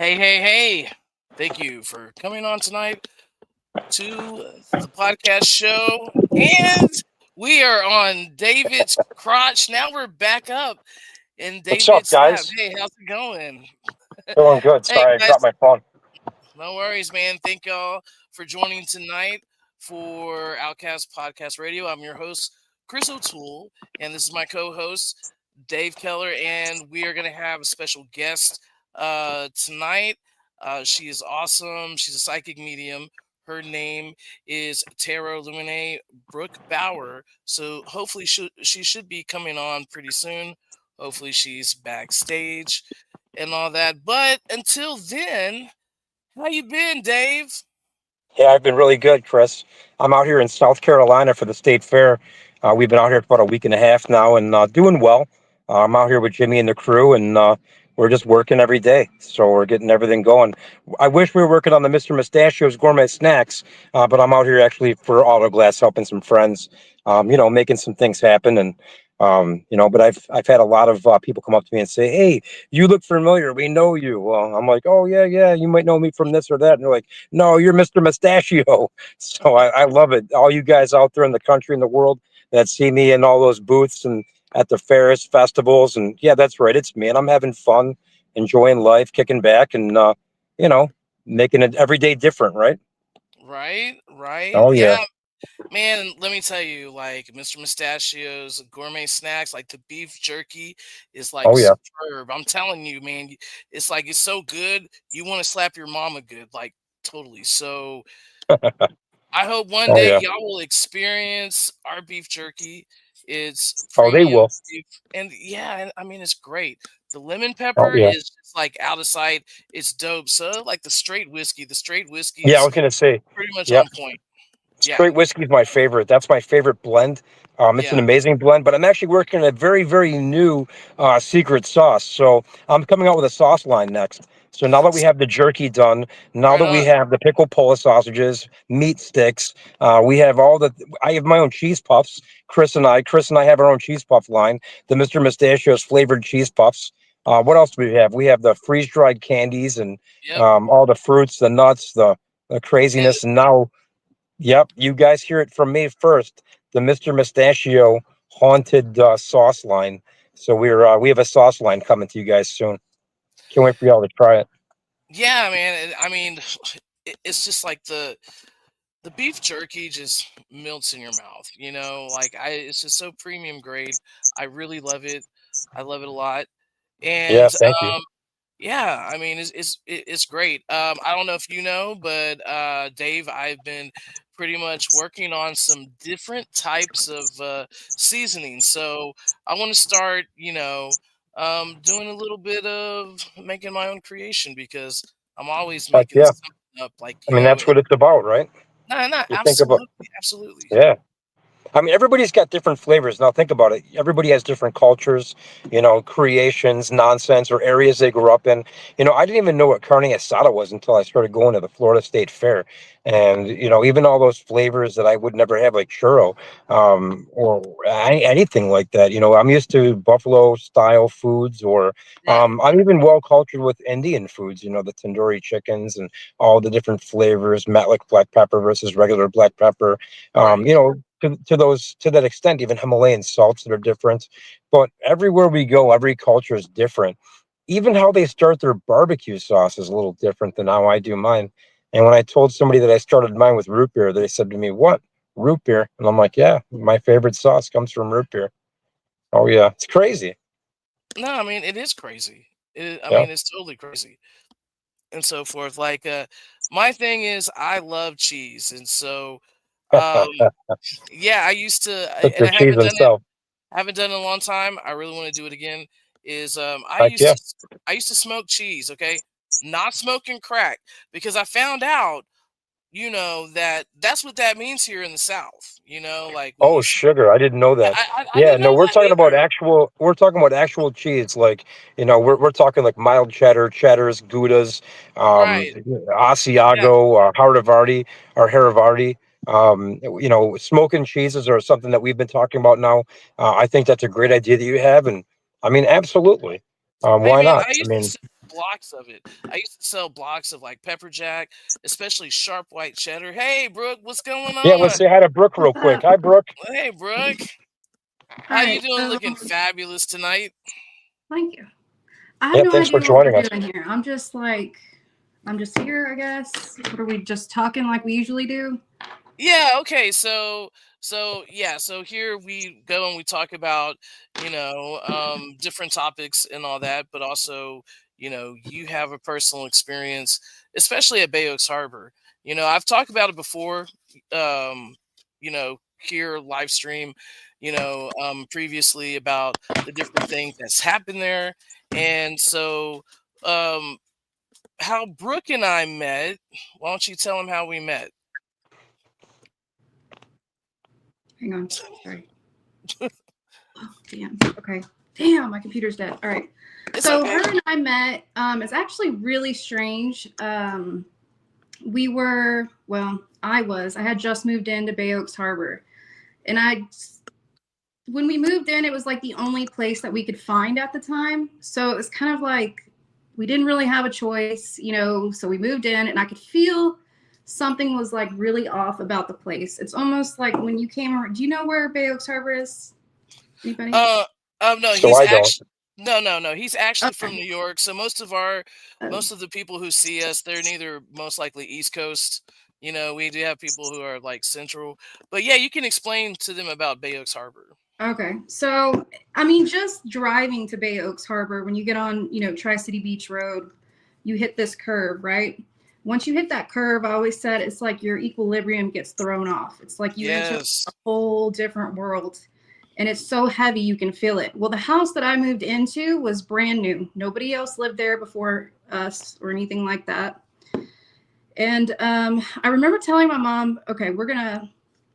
Hey, hey, hey. Thank you for coming on tonight to the podcast show. And we are on David's crotch. Now we're back up in What's up, David's lap. guys? Hey, how's it going? Doing good. Hey, Sorry, I guys. dropped my phone. No worries, man. Thank y'all for joining tonight for OutKast Podcast Radio. I'm your host, Chris O'Toole, and this is my co host, Dave Keller. And we are going to have a special guest tonight. She is awesome. She's a psychic medium. Her name is Tarot Illuminae Brooke Bauer. So hopefully she should be coming on pretty soon. Hopefully she's backstage and all that. But until then, how you been, Dave? Yeah, I've been really good, Chris. I'm out here in South Carolina for the state fair. We've been out here for about a week and a half now and doing well. I'm out here with Jimmy and the crew, and we're just working every day. So we're getting everything going. I wish we were working on the Mr. Mustachio's gourmet snacks, but I'm out here actually for Auto Glass helping some friends, making some things happen. And but I've had a lot of people come up to me and say, "Hey, you look familiar. We know you." Well, I'm like, "Oh yeah, yeah. You might know me from this or that." And they're like, "No, you're Mr. Mustachio." So I love it. All you guys out there in the country and the world that see me in all those booths and at the fairs, festivals, and yeah, that's right. It's me, and I'm having fun, enjoying life, kicking back, and you know, making it every day different, right? Right, right. Oh Yeah, yeah, man, let me tell you, like Mr. Mustachio's gourmet snacks, like the beef jerky is like oh yeah, superb. I'm telling you, man, it's like it's so good, you want to slap your mama good, like totally. So I hope one oh day yeah, y'all will experience our beef jerky. It's oh they premium will. beef, and yeah, and I mean it's great. The lemon Oh pepper yeah, is just like out of sight. It's dope. So like the straight whiskey yeah. I is was gonna say, pretty much yeah. on point. Yeah, Straight whiskey is my favorite. That's my favorite blend. It's an yeah. amazing blend, but I'm actually working on a very, very new secret sauce. So I'm coming out with a sauce line next. So now that we have the jerky done, now Right that we on. have the pickle Pola sausages, meat sticks, we have all the. I have my own cheese puffs. Chris and I have our own cheese puff line, the Mr. Mustachio's flavored cheese puffs. What else do we have? We have the freeze dried candies and Yep. all the fruits, the nuts, the And craziness. And now, yep, you guys hear it from me first. The Mr. Mustachio haunted sauce line. So we have a sauce line coming to you guys soon. Can't wait for y'all to try it. yeah, man. I mean, it's just like the beef jerky just melts in your mouth. Like it's just so premium grade. I really love it. I love it a lot. And Yeah, thank you. yeah, I mean, it's great. I don't know if you know, but Dave, I've been pretty much working on some different types of seasoning. So I want to start, doing a little bit of making my own creation because I'm always But making yeah, something up. Like I mean that's what it's about, right? no, no, You think about, absolutely, absolutely, yeah. I mean, everybody's got different flavors. Now, think about it. Everybody has different cultures, creations, nonsense, or areas they grew up in. I didn't even know what carne asada was until I started going to the Florida State Fair. And, even all those flavors that I would never have, like churro, or anything like that. I'm used to buffalo style foods, or right, I'm even well cultured with Indian foods, the tandoori chickens and all the different flavors, Matlock black pepper versus regular black pepper. right. To that extent, even Himalayan salts that are different. But everywhere we go, every culture is different. Even how they start their barbecue sauce is a little different than how I do mine. And when I told somebody that I started mine with root beer, they said to me, "What? Root beer?" And I'm like, "Yeah, my favorite sauce comes from root beer." Oh yeah, it's crazy. No, I mean it is crazy. I Yeah. mean it's totally crazy. And so forth. Like my thing is I love cheese, and so um yeah, I used to, and Mr. Cheese himself. I haven't done it in a long time. I really want to do it again. Is Like, yeah. I used to smoke cheese, okay, not smoking crack because I found out, that that's what that means here in the South. Like when Oh, you smoke, sugar. I didn't know yeah, that. I Yeah, didn't no, know that either. we're talking about actual cheese. Like, we're talking like mild cheddar, cheddars, Goudas, Right? Yeah. Asiago, Havarti, or Haravarti. Smoking cheeses are something that we've been talking about now. I think that's a great idea that you have. And I mean, absolutely. Hey Why man, not? I mean, blocks of it. I used to sell blocks of like pepper jack, especially sharp white cheddar. Hey, Brooke, what's going Yeah, let's on? say hi to Brooke real What's quick. up? Hi, Brooke. Hey, Brooke, how you Hi. doing? Looking fabulous tonight. Thank you. I have Yeah, no thanks for idea what we're joining us. doing here. I'm just here, I guess. What are we just talking like we usually do? Yeah, okay. So here we go and we talk about, different topics and all that, but also, you have a personal experience, especially at Bay Oaks Harbor. I've talked about it before, here live stream, previously about the different things that's happened there. And so um how Brooke and I met, why don't you tell him how we met? Hang on. Sorry. Oh, damn. Okay. Damn, my computer's dead. All right. It's So okay. her and I met. It's actually really strange. I had just moved into Bay Oaks Harbor, and when we moved in, it was like the only place that we could find at the time. So it was kind of like we didn't really have a choice, So we moved in, and I could feel something was like really off about the place. It's almost like when you came around. Do you know where Bay Oaks Harbor is? Anybody? Uh, no, So he's I don't. actually no. He's actually from Okay. New York. So Uh, most of the people who see us, they're neither most likely East Coast. We do have people who are like Central. But yeah, you can explain to them about Bay Oaks Harbor. okay. So, I mean, just driving to Bay Oaks Harbor, when you get on, Tri-City Beach Road, you hit this curve, right? Once you hit that curve, I always said it's like your equilibrium gets thrown off. It's like you enter Yes. a whole different world. And it's so heavy you can feel it. Well, the house that I moved into was brand new. Nobody else lived there before us or anything like that. And I remember telling my mom, okay,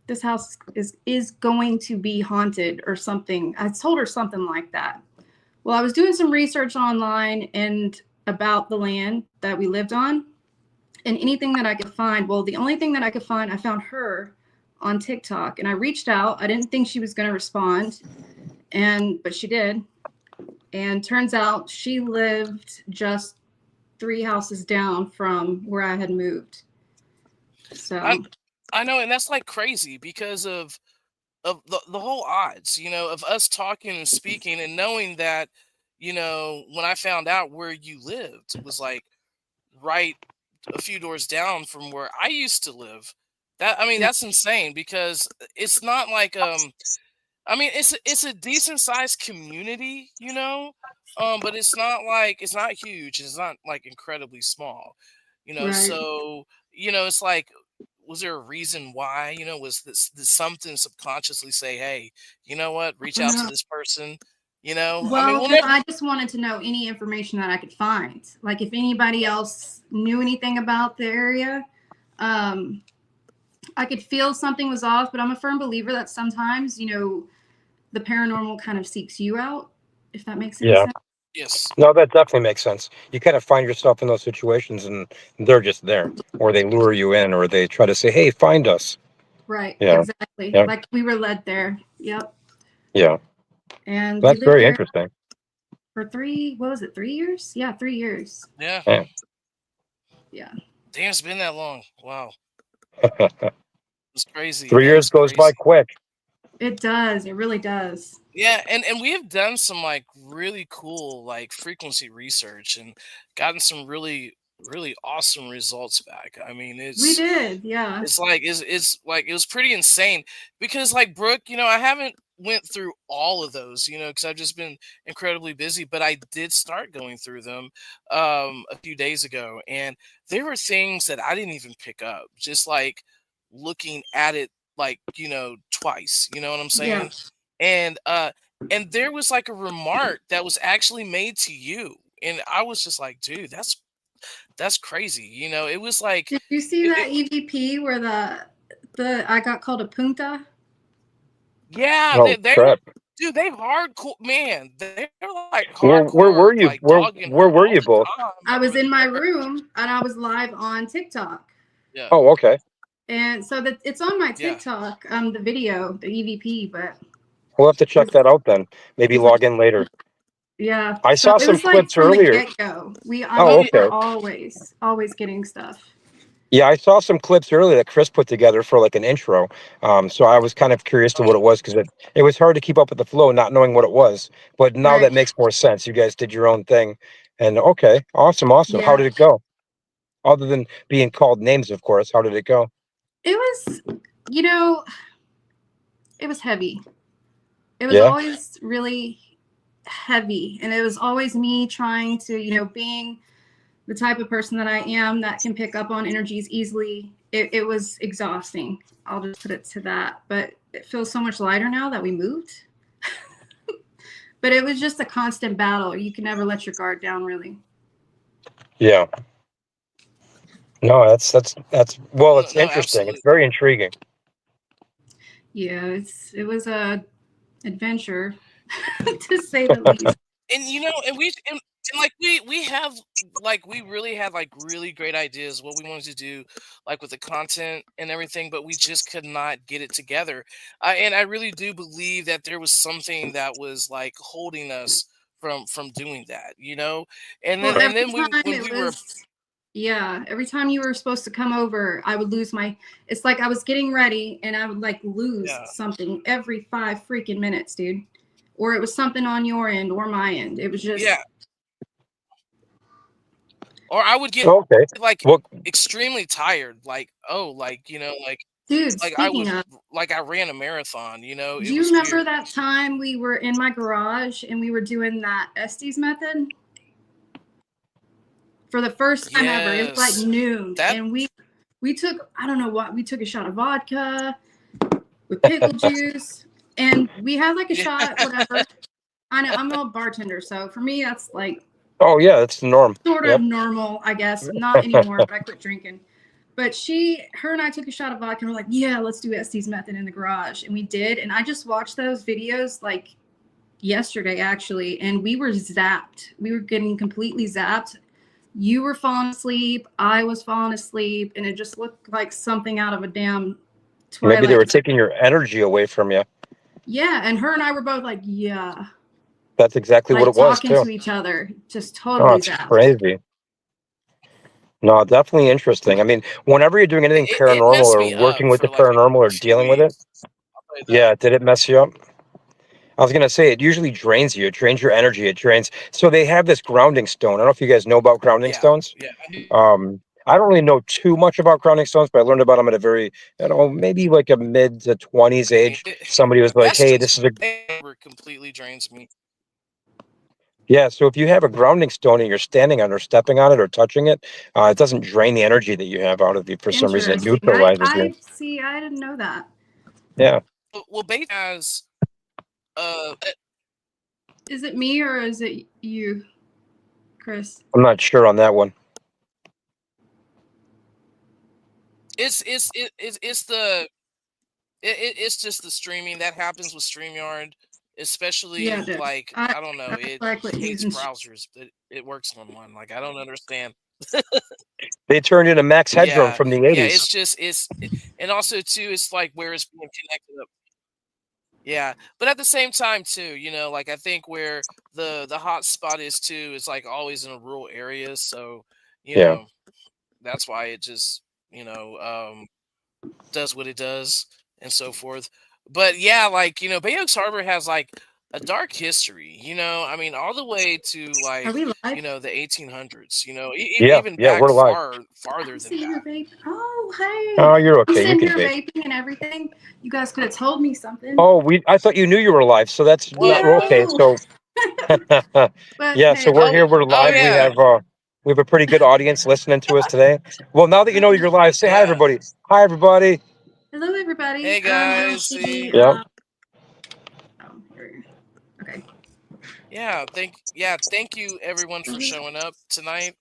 this house is going to be haunted or something. I told her something like that. Well, I was doing some research online and about the land that we lived on and anything that I could find. Well, the only thing that I could find, I found her on TikTok, and I reached out. I didn't think she was going to respond, but she did. And turns out she lived just 3 houses down from where I had moved. I So, I know, and that's like crazy because of the whole odds, of us talking and speaking and knowing that, when I found out where you lived, it was like right a few doors down from where I used to live. yeah, That's insane because it's not like it's a decent sized community, but it's not huge. It's not like incredibly small, right. So it's like, was there a reason why? Was this did something subconsciously say, hey, you know what, reach out to this person? Well, We'll because never. I just wanted to know any information that I could find. Like if anybody else knew anything about the area, um, I could feel something was off, but I'm a firm believer that sometimes, the paranormal kind of seeks you out, if that makes any Yeah. sense. Yes. No, that definitely makes sense. You kind of find yourself in those situations and they're just there, or they lure you in, or they try to say, hey, find us. Right, Yeah. exactly. Yeah. Like we were led there. Yep. Yeah. And we That's lived very there interesting. for what was it, 3 years? Yeah, 3 years. Yeah. Yeah. Yeah. Damn, it's been that long. Wow. It's crazy. 3 years That's goes by crazy. quick. It does. It really does. Yeah, and we have done some like really cool like frequency research and gotten some really awesome results back. We did. Yeah. it's like it was pretty insane because like Brooke, I haven't went through all of those, because I've just been incredibly busy, but I did start going through them a few days ago, and there were things that I didn't even pick up, just like looking at it like, twice, you know what I'm Yeah. saying? And there was like a remark that was actually made to you, and I was just like, dude, that's crazy. It was like Did you see it, that EVP where the I got called a punta? yeah, Oh, they were, crap. dude, they hardcore, man. They're like Where hardcore, were you? like dogging Where her were all you the both? time I was over in my there. room and I was live on TikTok. Yeah, Oh, okay. And so that it's on my yeah. TikTok, the video, the EVP, but We'll have to it check was that out then. it Maybe was like log in later. Yeah. I So saw it some was like clips from the earlier. get-go. I Oh, mean, we okay. were always getting stuff. Yeah, I saw some clips earlier that Chris put together for like an intro. So I was kind of curious to what it was because it was hard to keep up with the flow, not knowing what it was. But now Right. that makes more sense. You guys did your own thing. And okay, awesome, awesome. How Yeah. did it go? Other than being called names, of course, how did it go? It was, you know, it was heavy. It was Yeah. always really heavy. And it was always me trying to, being the type of person that I am that can pick up on energies easily. It was exhausting. I'll just put it to that. But it feels so much lighter now that we moved. But it was just a constant battle. You can never let your guard down, really. Yeah. No, that's well, No, it's no, interesting. It's absolutely. very intriguing. Yeah, it was a adventure, to say the least. And and like we have like we really had like really great ideas what we wanted to do like with the content and everything, but we just could not get it together. And I really do believe that there was something that was like holding us from doing that. And Well, then we when we were every time you were supposed to come over, I would lose it's like I was getting ready and I would like lose yeah something every 5 freaking minutes, dude. Or it was something on your end or my end. It was yeah just, or I would get Okay. like Well, extremely tired, like dude, like I speaking was of, like I ran a marathon. do It you was remember weird. that time we were in my garage and we were doing that Estes method? For the first time ever. It was like Yes, noon, that and we took, I don't know what, we took a shot of vodka with pickle juice, and we had like a yeah. shot, whatever. I know I'm a bartender, so for me that's like oh yeah, that's the norm. sort of Yep. normal, I guess. Not anymore, but I quit drinking. But her and I took a shot of vodka and we're like, yeah, let's do Estes method in the garage. And we did. And I just watched those videos like yesterday, actually. And we were zapped. We were getting completely zapped. You were falling asleep. I was falling asleep. And it just looked like something out of a damn Maybe they Twilight. were taking your energy away from you. Yeah. And her and I were both like, yeah, That's exactly what like it was talking too. to each other, just Oh, totally it's zapped. crazy. No, definitely interesting. I mean, whenever you're doing anything It paranormal messed or me up working with for the like a paranormal or few dealing with it, weeks. I'll tell you that. yeah, did it mess you up? I was gonna say it usually drains you. It drains your energy. It drains. So they have this grounding stone. I don't know if you guys know about grounding Yeah, stones. yeah, I do. I don't really know too much about grounding stones, but I learned about them at a very, maybe like a mid to 20s Me, age. Somebody was like, that's "Hey, just this is a where completely drains me. yeah." So if you have a grounding stone and you're standing on it or stepping on it or touching it, it doesn't drain the energy that you have out of you. For some reason, it Interesting. neutralizes you. I see. I didn't know that. Yeah, Well, bait has uh, Is it me or is it you, Chris? I'm not sure on that one. it's the it's just the streaming that happens with StreamYard, Yeah, especially dude. like I I don't know, it I quit hates using. browsers, but it works on one. Like I don't understand. They turned into Max Headroom Yeah, from the yeah, 80s. it's just and also too, it's like where it's being connected up. Yeah, but at the same time too, like I think where the hot spot is too is like always in a rural area, so you Yeah. know that's why it just you know um does what it does and so forth. But yeah, like Bay Oaks Harbor has like a dark history. I mean, all the way to Are like we live? the 1800s. Yeah, Even yeah, back we're live. farther I'm than sitting here that. vaping. Oh, hey. Oh, you're I'm okay. You sitting can here vape. vaping and everything. You guys could have told me something. Oh, I thought you knew you were live, so that's Well, not okay. No. So, But yeah, hey, so we're here. oh, We're oh live. yeah, We have a pretty good audience listening to us today. Well, now that you know you're live, say hi, yeah. everybody. Hi, everybody. hello, everybody. Hey I don't guys, see. see, Yep. Oh, here. Okay. thank you everyone for showing up tonight.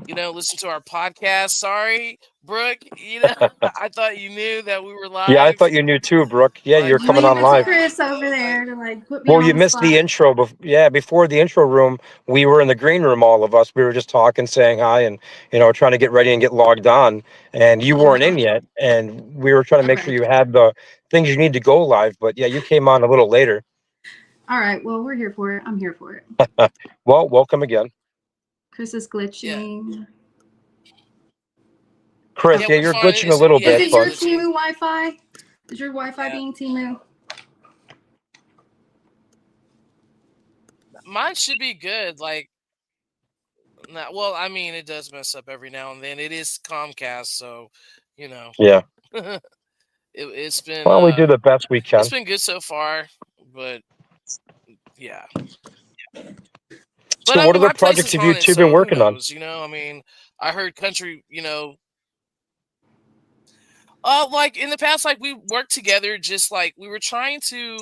Listen to our podcast. Sorry, Brooke. I thought you knew that we were Yeah, I live. thought you knew too, Brooke. Yeah, Like, you're Well, coming leave on it to live. Chris over like, there to like put me Well, on you the missed the spot. intro. Yeah, before the intro room, we were in the green room, all of us. We were just talking, saying hi, and trying to get ready and get logged on. And you weren't in yet, and we were trying to make sure Okay. you had the things you need to go live. But yeah, you came on a little later. All right. Well, we're here for it. I'm here for it. Well, welcome again. Chris is Yeah, glitching. Chris, yeah, yeah, Okay. we're you're fine. glitching a It's little Is yeah, bit, it he's but your glitching. Timu Wi-Fi? Is your Wi-Fi Yeah, being Timu? mine should be good. Like, well, I mean, it does mess up every now and then. It is Comcast, so you know, yeah. it's been Well, we do the best we it's can. been good so far, but yeah. But So, I what mean, other my place projects is have you haunted, two been so who working on? knows? I mean, I heard country. Like in the past, like we worked together, just like we were trying to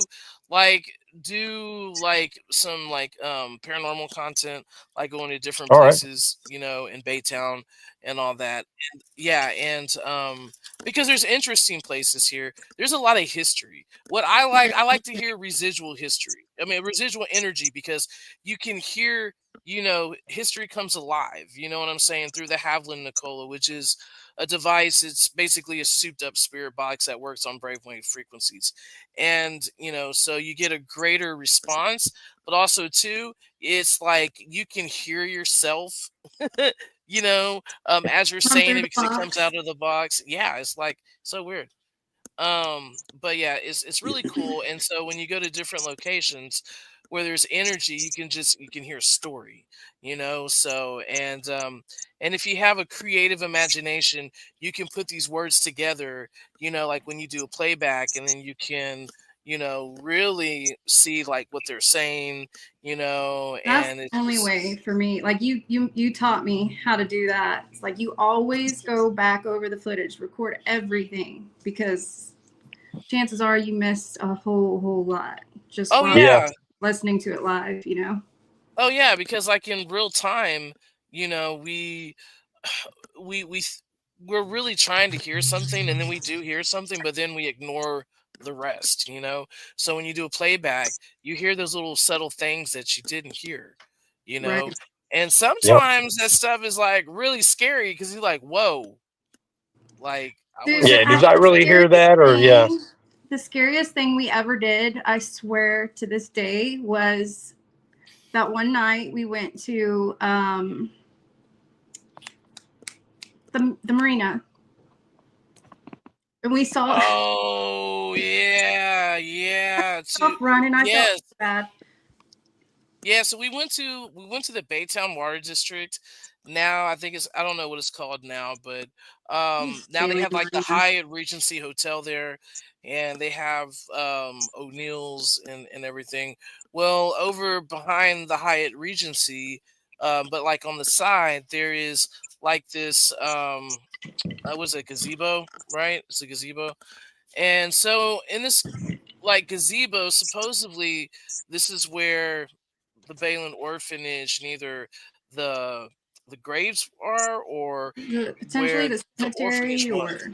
like do like some like paranormal content, like going to different All right. places, in Baytown and all that. And yeah, and because there's interesting places here. There's a lot of history. I like to hear residual history. I mean residual energy because you can hear, history comes alive, you know what I'm saying, through the Havlin Nicola, which is a device. It's basically a souped up spirit box that works on brainwave frequencies. And, so you get a greater response, but also, too, it's like you can hear yourself, as you're Come saying through it the because it comes box. out of the box. Yeah, it's like so weird. But yeah, it's really cool. And so when you go to different locations where there's energy, you can hear a story, so and if you have a creative imagination, you can put these words together, like when you do a playback, and then you can, really see like what they're saying, That's and the it's only way just for me. Like you taught me how to do that. It's like you always go back over the footage, record everything because chances are you missed a whole lot just oh from Yeah. yeah. listening to it live. Oh yeah, because like in real time, we we we th- we're really trying to hear something, and then we do hear something, but then we ignore the rest. So when you do a playback, you hear those little subtle things that you didn't hear, you Right. know. And Yep. sometimes that stuff is like really scary because you're like, "Whoa!" Like I Dude, wasn't Yeah. Did I really really hear scariest that? Or yeah. thing, the scariest thing we ever did, I swear to this day, was that one night we went to the marina and we saw Oh yeah, yeah. stuff running. I felt Yes. so bad. Yeah, so we went to the Baytown Water District. Now I think I don't know what it's called now, but now they Bailey have like the Marina. Hyatt Regency Hotel there, and they have O'Neill's and everything. Well, over behind the Hyatt Regency, but like on the side there is like this was a gazebo, right? It's a gazebo. And so in this like gazebo, supposedly this is where the Balin orphanage, neither the the graves are or Potentially where the the orphanage cemetery was. or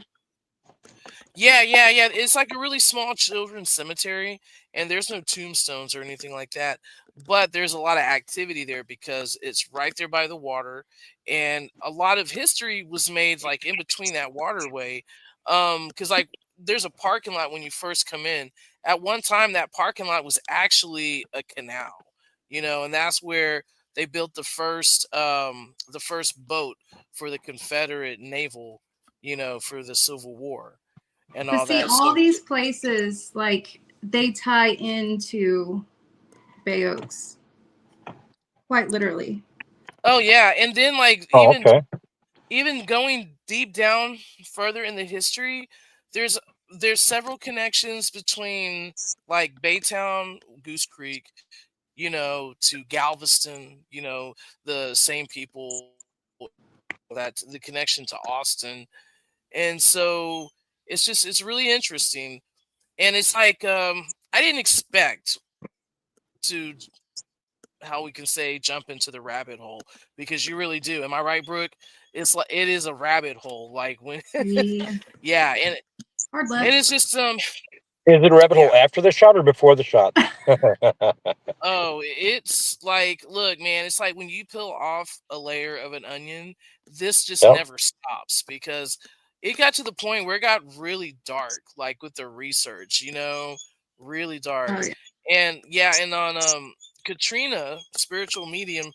Yeah, yeah, yeah. It's like a really small children's cemetery, and there's no tombstones or anything like that. But there's a lot of activity there because it's right there by the water, and a lot of history was made like in between that waterway. Because like there's a parking lot when you first come in. At one time, that parking lot was actually a canal, and that's where they built the first boat for the Confederate naval, for the Civil War and but all see that. all So, these places like they tie into Bay Oaks quite literally. oh yeah, and then like Oh, even okay. even going deep down further in the history, there's there's several connections between like Baytown, Goose Creek, to Galveston, the same people that the connection to Austin, and so it's really interesting, and it's like I didn't expect to how we can say jump into the rabbit hole because you really do. Am I right, Brooke? It's like it is a rabbit hole. Like when, Yeah. yeah, and Hard left. it's just Is it a rabbit hole yeah. after the shot or before the shot? Oh, it's like look, man. It's like when you peel off a layer of an onion, this just Yep. never stops because it got to the point where it got really dark, like with the research, really dark. Oh yeah. And yeah, and on Katrina, spiritual medium,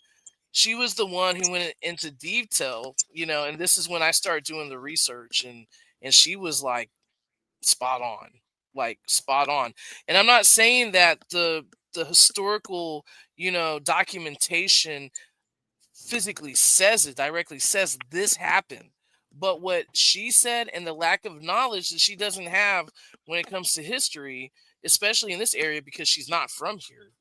she was the one who went into detail, and this is when I started doing the research, and she was like spot on, like spot on. And I'm not saying that the historical, documentation physically says it, directly says this happened. But what she said and the lack of knowledge that she doesn't have when it comes to history, especially in this area because she's not from here,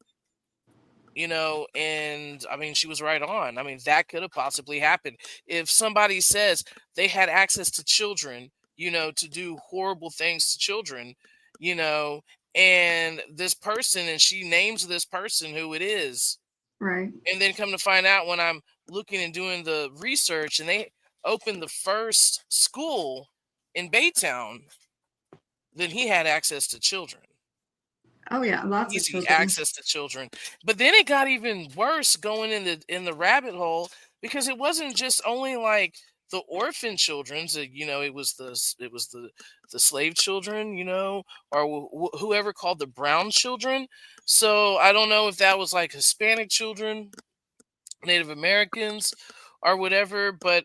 and I mean, she was right on. I mean, that could have possibly happened. If somebody says they had access to children, to do horrible things to children, you know, and this person, and she names this person who it is, Right. and then come to find out when I'm looking and doing the research, and they opened the first school in Baytown, then he had access to children, Oh yeah, lots of easy children. access to children. But then it got even worse going in the rabbit hole, because it wasn't just only like the orphan children's, it was the slave children, or whoever called the brown children. So I don't know if that was like Hispanic children, Native Americans, or whatever, but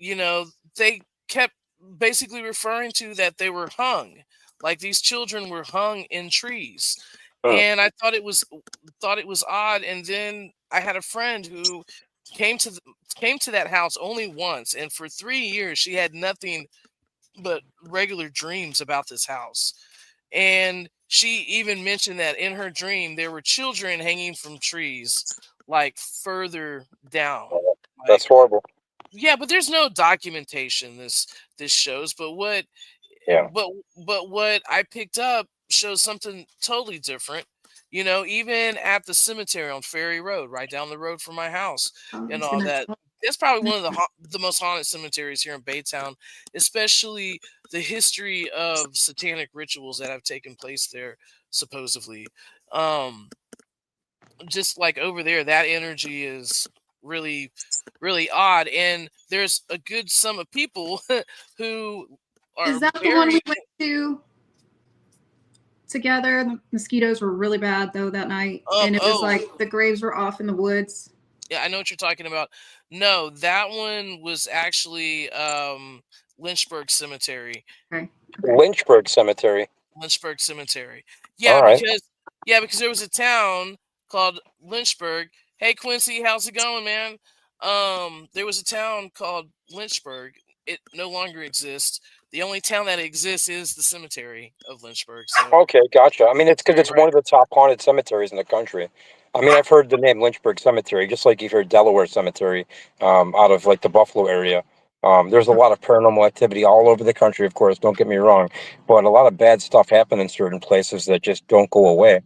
you know, they kept basically referring to that they were hung, like these children were hung in trees. Hmm. And I thought it was odd. And then I had a friend who came to came to that house only once, and for 3 years she had nothing but regular dreams about this house. And she even mentioned that in her dream there were children hanging from trees, like further down. That's Like, horrible. yeah, but there's no documentation this shows. But Yeah. but what I picked up shows something totally different. Even at the cemetery on Ferry Road, right down the road from my house, I and was all gonna that. tell. It's probably one of the most haunted cemeteries here in Baytown, especially the history of satanic rituals that have taken place there, supposedly. Um, just like over there, that energy is really, really odd, and there's a good sum of people who Is are that the one we buried. went to together? The mosquitoes were really bad though that night, and it was Oh, like the graves were off in the woods. yeah, I know what you're talking about. No, that one was actually Lynchburg Cemetery. Okay. Okay. Lynchburg Cemetery. Lynchburg Cemetery. All Yeah, right. because there was a town called Lynchburg. Hey Quincy, how's it going, man? There was a town called Lynchburg. It no longer exists. The only town that exists is the cemetery of Lynchburg. So Okay, gotcha. I mean, it's because you're it's one right. of the top haunted cemeteries in the country. I mean, I've heard the name Lynchburg Cemetery, just like you've heard Delaware Cemetery, out of like the Buffalo area. There's a lot of paranormal activity all over the country, of course, don't get me wrong, but a lot of bad stuff happen in certain places that just don't go away.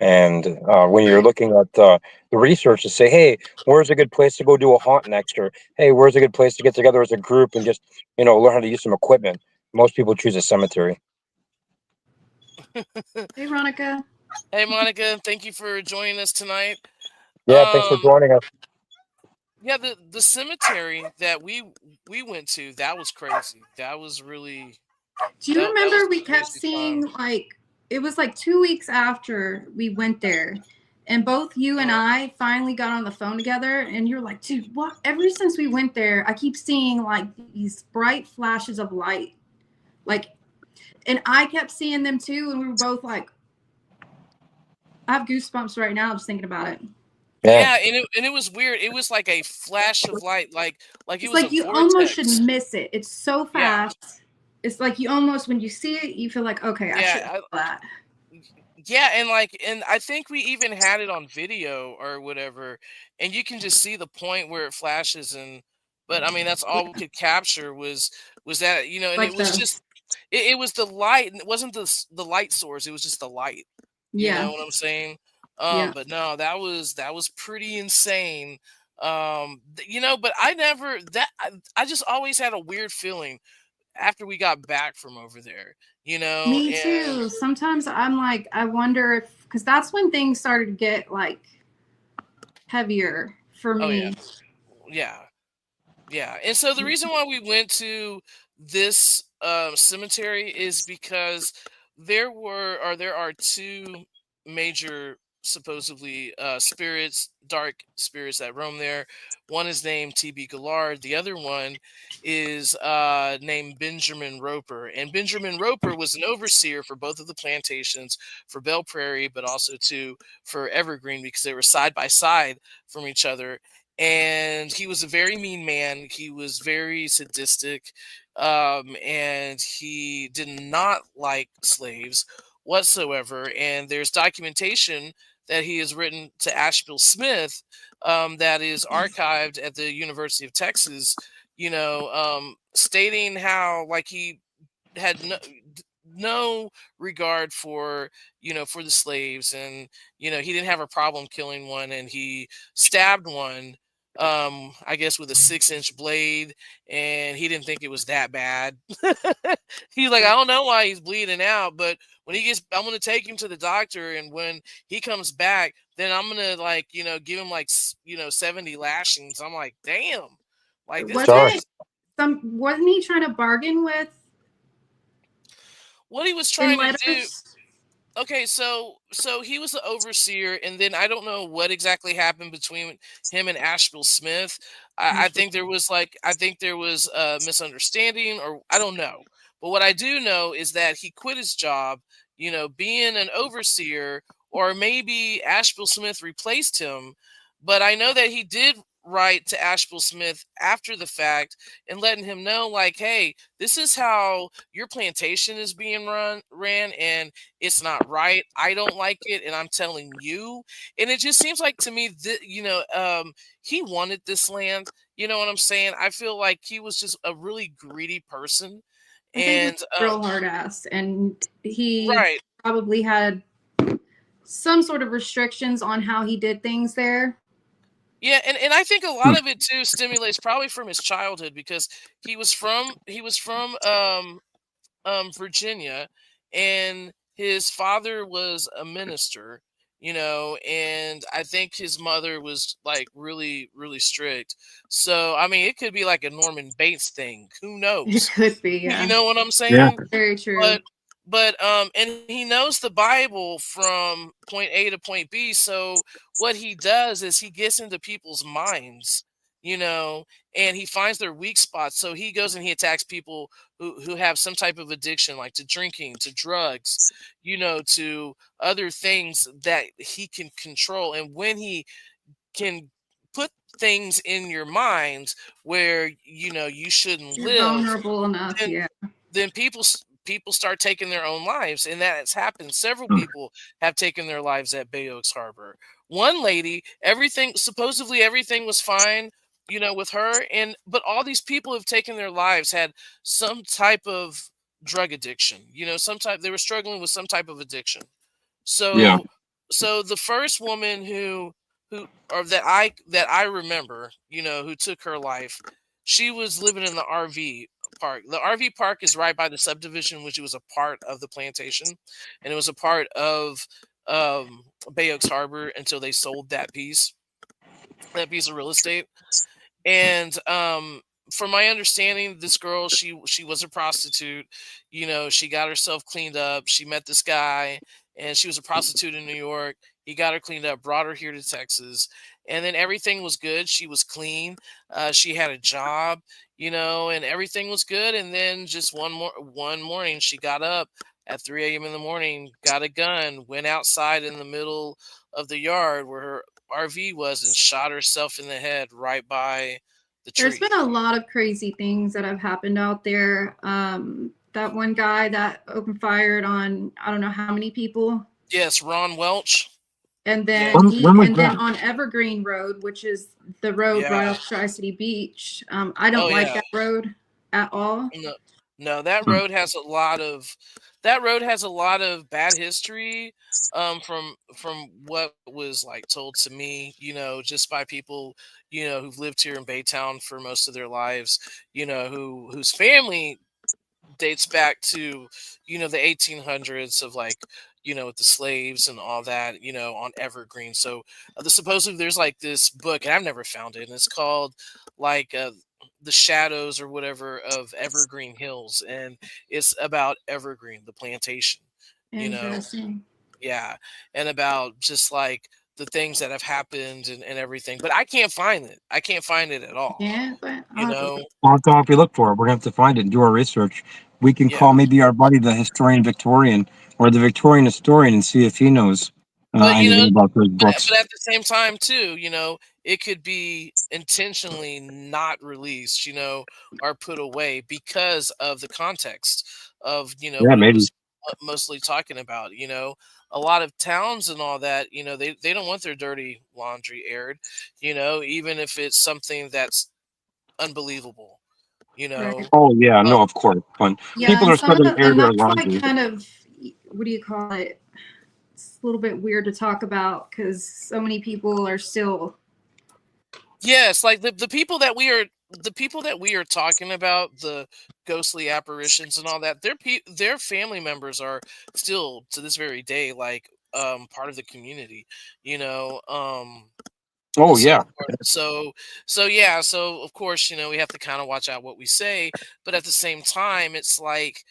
And when you're Right. looking at the research to say, hey, where's a good place to go do a haunt next? Or, hey, where's a good place to get together as a group and just, learn how to use some equipment? Most people choose a cemetery. Hey, Veronica. Hey Monica, thank you for joining us tonight. Yeah, thanks for Um, joining us. yeah, the cemetery that we went to, that was crazy. That was really Do you that was remember we a kept crazy time. seeing like it was like 2 weeks after we went there, and both you and Uh, I finally got on the phone together, and you're like, dude, what? Ever since we went there, I keep seeing like these bright flashes of light, like, and I kept seeing them too, and we were both like, I have goosebumps right now just thinking about it. Yeah. yeah, and it was weird. It was like a flash of light, like it It's was a like you almost should vortex. miss it. It's so Yeah, fast. It's like you almost, when you see it, you feel like, okay, I should have yeah, that. yeah, and I think we even had it on video or whatever, and you can just see the point where it flashes. And but I mean, that's all we could capture was that, and it Like was the, just it was the light, and it wasn't the light source. It was just the light. You know yeah, what I'm saying? yeah. But no, that was pretty insane. But I just always had a weird feeling after we got back from over there. Me And too. Sometimes I'm like, I wonder if, because that's when things started to get like heavier for oh yeah, me. yeah. Yeah, and so the reason why we went to this cemetery is because there are two. major supposedly spirits, dark spirits that roam there. One is named TB Gillard. The other one is named Benjamin Roper. And Benjamin Roper was an overseer for both of the plantations, for Belle Prairie, but also too for Evergreen, because they were side by side from each other. And he was a very mean man. He was very sadistic, and he did not like slaves whatsoever. And there's documentation that he has written to Asheville Smith, that is archived at the University of Texas, stating how, like, he had no regard for for the slaves, and he didn't have a problem killing one, and he stabbed one, I guess with a 6-inch blade, and he didn't think it was that bad. He's like, I don't know why he's bleeding out, but when he gets, I'm gonna take him to the doctor, and when he comes back, then I'm gonna, like, give him like 70 lashings. I'm like, damn, like this dude Sorry. is Wasn't he trying to bargain with what he was in trying to do. letters? Okay, so he was the overseer, and then I don't know what exactly happened between him and Asheville Smith. I think there was a misunderstanding, or I don't know. But what I do know is that he quit his job, being an overseer, or maybe Asheville Smith replaced him. But I know that he did write to Asheville Smith after the fact and letting him know, like, hey, this is how your plantation is being ran, and it's not right. I don't like it, and I'm telling you. And it just seems like to me that he wanted this land. You know what I'm saying? I feel like he was just a really greedy person, I think he's and real hard ass, and he right. probably had some sort of restrictions on how he did things there. Yeah, and I think a lot of it too stimulates probably from his childhood, because he was from Virginia, and his father was a minister, and I think his mother was, like, really, really strict. So, I mean, it could be like a Norman Bates thing. Who It knows? could be, You yeah. know what I'm Yeah. saying? Very true. But and he knows the Bible from point A to point B. So what he does is he gets into people's minds, you know, and he finds their weak spots. So he goes and he attacks people who have some type of addiction, like to drinking, to drugs, to other things that he can control. And when he can put things in your minds where you shouldn't You're live, vulnerable enough, then yeah. people start taking their own lives, and that has happened. Several people have taken their lives at Bay Oaks Harbor. One lady, everything was fine, with her, but all these people have taken their lives had some type of drug addiction. They were struggling with some type of addiction. Yeah. So the first woman who or that I remember, who took her life, she was living in the RV park. The RV park is right by the subdivision, which was a part of the plantation, and it was a part of Bay Oaks Harbor until they sold that piece of real estate. And from my understanding, this girl, she was a prostitute. She got herself cleaned up. She met this guy, and she was a prostitute in New York. He got her cleaned up, brought her here to Texas, and then everything was good. She was clean. She had a job, and everything was good. And then just one morning, she got up at 3 a.m. in the morning, got a gun, went outside in the middle of the yard where her RV was, and shot herself in the head right by the There's tree. been a lot of crazy things that have happened out there. That one guy that opened fired on I don't know how many people, Yes, Ron Welch. and Yeah, then When was then that? on Evergreen Road, which is the road right yeah. off Tri-City Beach. I Oh don't like yeah. that road at all. No, no, that road has a lot of bad history. From what was, like, told to me, just by people, who've lived here in Baytown for most of their lives, whose family dates back to the 1800s, of, like, with the slaves and all that, on Evergreen. So supposedly there's, like, this book, and I've never found it, and it's called, like, the shadows or whatever of Evergreen Hills, and it's about Evergreen, the plantation. you know Interesting. Yeah, and about just like the things that have happened and everything. But I can't find it. I can't find it at all. Yeah, but You I'll have to look. know? Well, that's all if we look for it. We're gonna have to find it and do our research. We can Yeah. call maybe our buddy, the historian Victorian, or the Victorian historian, and see if he knows But anything about those but books. at the same time too, it could be intentionally not released, or put away because of the context of Yeah, what it maybe. was mostly talking about. A lot of towns and all that, they don't want their dirty laundry aired, even if it's something that's unbelievable, you know. Right. Oh yeah, Uh, no, of course. But Yeah, people and are some of starting the, to air and their that's like laundry. kind of, what do you call it? It's a little bit weird to talk about because so many people are still. Yes, like the people that we are talking about, the ghostly apparitions and all that, their family members are still to this very day like part of the community, you know, Oh and so yeah, forth. So yeah, so of course, we have to kind of watch out what we say, but at the same time, it's like,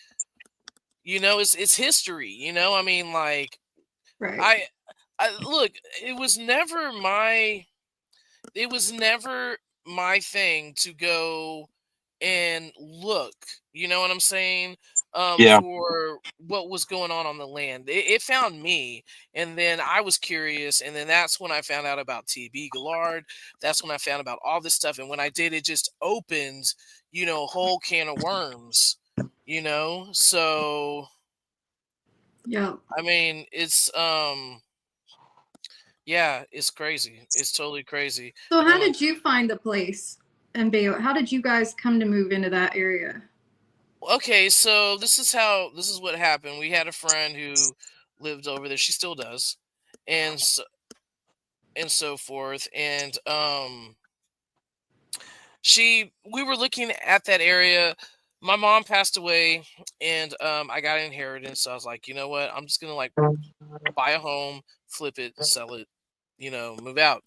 it's history, I mean, like Right. I I look, it was never my it was never my thing to go and look, you know what I'm saying, yeah, for what was going on the land. It found me, and then I was curious, and then that's when I found out about TB Gallard. That's when I found about all this stuff, and when I did, it just opened, a whole can of worms, so Yeah. I mean, yeah, it's crazy. It's totally crazy. So And how did you find the place in Bayo? How did you guys come to move into that area? okay, so this is what happened. We had a friend who lived over there. She still does, and so forth. And we were looking at that area. My mom passed away, and I got an inheritance. So I was like, you know what? I'm just gonna like buy a home, flip it, sell it, move out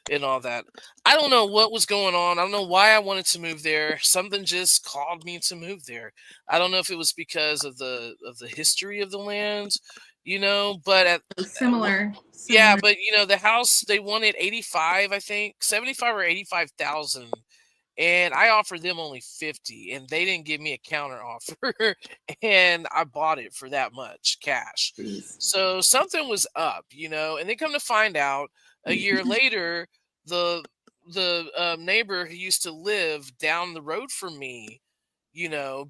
and all that. I don't know what was going on. I don't know why I wanted to move there. Something just called me to move there. I don't know if it was because of the history of the land, but Similar. yeah, Similar. but the house they wanted 85, I think, 75 or 85,000, and I offered them only 50, and they didn't give me a counter offer, and I bought it for that much cash. Jeez. So something was up, and then come to find out a year later, the neighbor who used to live down the road from me,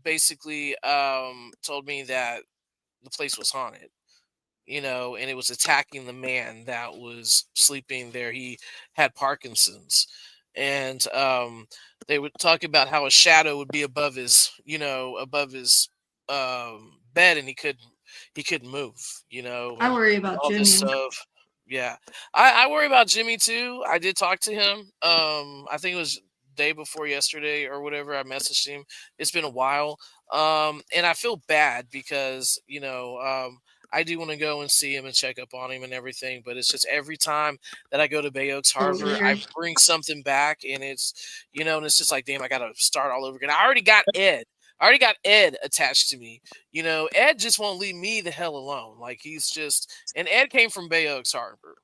basically told me that the place was haunted, and it was attacking the man that was sleeping there. He had Parkinson's, and they would talk about how a shadow would be above his bed, and he couldn't move, I and worry about all this Jimmy. stuff. Yeah, I worry about Jimmy too. I did talk to him. I think it was day before yesterday or whatever. I messaged him. It's been a while. And I feel bad because I do want to go and see him and check up on him and everything, but it's just every time that I go to Bay Oaks Oh, Harbor, I weird. bring something back, and and it's just like, damn, I got to start all over again. I already got Ed. I already got Ed attached to me. Ed just won't leave me the hell alone. Like and Ed came from Bay Oaks Harbor.